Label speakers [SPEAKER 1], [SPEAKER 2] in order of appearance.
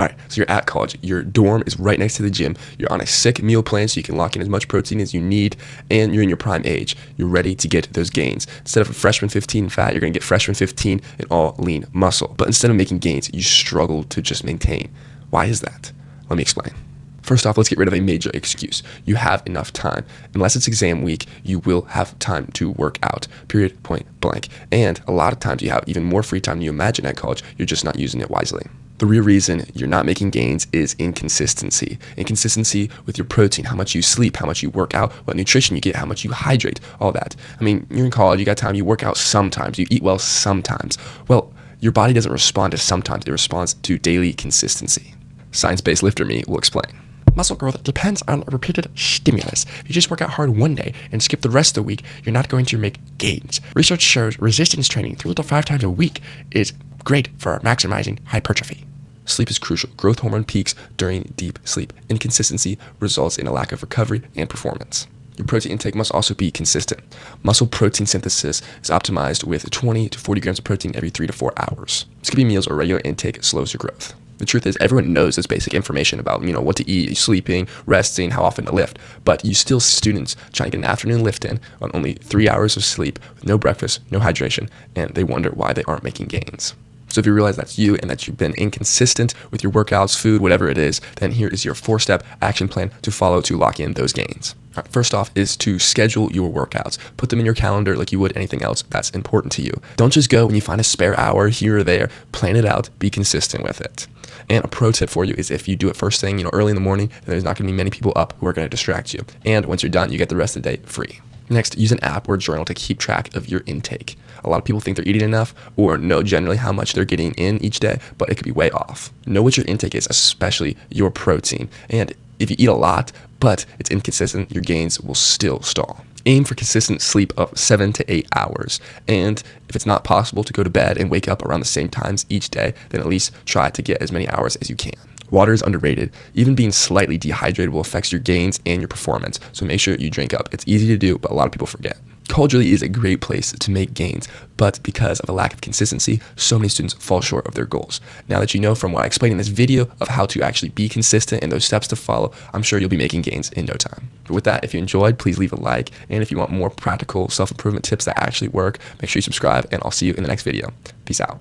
[SPEAKER 1] All right, so you're at college. Your dorm is right next to the gym. You're on a sick meal plan so you can lock in as much protein as you need, and you're in your prime age. You're ready to get those gains. Instead of a freshman 15 fat, you're going to get freshman 15 in all lean muscle. But instead of making gains, you struggle to just maintain. Why is that? Let me explain. First off, let's get rid of a major excuse. You have enough time. Unless it's exam week, you will have time to work out, period, point blank. And a lot of times you have even more free time than you imagine at college. You're just not using it wisely. The real reason you're not making gains is inconsistency. Inconsistency with your protein, how much you sleep, how much you work out, what nutrition you get, how much you hydrate, all that. I mean, you're in college, you got time, you work out sometimes, you eat well sometimes. Well, your body doesn't respond to sometimes, it responds to daily consistency. Science-based lifter me will explain.
[SPEAKER 2] Muscle growth depends on repeated stimulus. If you just work out hard one day and skip the rest of the week, you're not going to make gains. Research shows resistance training 3 to 5 times a week is great for maximizing hypertrophy.
[SPEAKER 1] Sleep is crucial. Growth hormone peaks during deep sleep. Inconsistency results in a lack of recovery and performance. Your protein intake must also be consistent. Muscle protein synthesis is optimized with 20 to 40 grams of protein every 3 to 4 hours. Skipping meals or regular intake slows your growth. The truth is, everyone knows this basic information about, what to eat, sleeping, resting, how often to lift. But you still see students trying to get an afternoon lift in on only 3 hours of sleep with no breakfast, no hydration, and they wonder why they aren't making gains. So if you realize that's you and that you've been inconsistent with your workouts, food, whatever it is, then here is your 4-step action plan to follow to lock in those gains. All right, first off is to schedule your workouts. Put them in your calendar like you would anything else that's important to you. Don't just go when you find a spare hour here or there. Plan it out. Be consistent with it. And a pro tip for you is if you do it first thing, early in the morning, then there's not going to be many people up who are going to distract you. And once you're done, you get the rest of the day free. Next, use an app or a journal to keep track of your intake. A lot of people think they're eating enough or know generally how much they're getting in each day, but it could be way off. Know what your intake is, especially your protein. And if you eat a lot, but it's inconsistent, your gains will still stall. Aim for consistent sleep of 7 to 8 hours. And if it's not possible to go to bed and wake up around the same times each day, then at least try to get as many hours as you can. Water is underrated. Even being slightly dehydrated will affect your gains and your performance, so make sure you drink up. It's easy to do, but a lot of people forget. College really is a great place to make gains, but because of a lack of consistency, so many students fall short of their goals. Now that you know from what I explained in this video of how to actually be consistent and those steps to follow, I'm sure you'll be making gains in no time. But with that, if you enjoyed, please leave a like, and if you want more practical self-improvement tips that actually work, make sure you subscribe, and I'll see you in the next video. Peace out.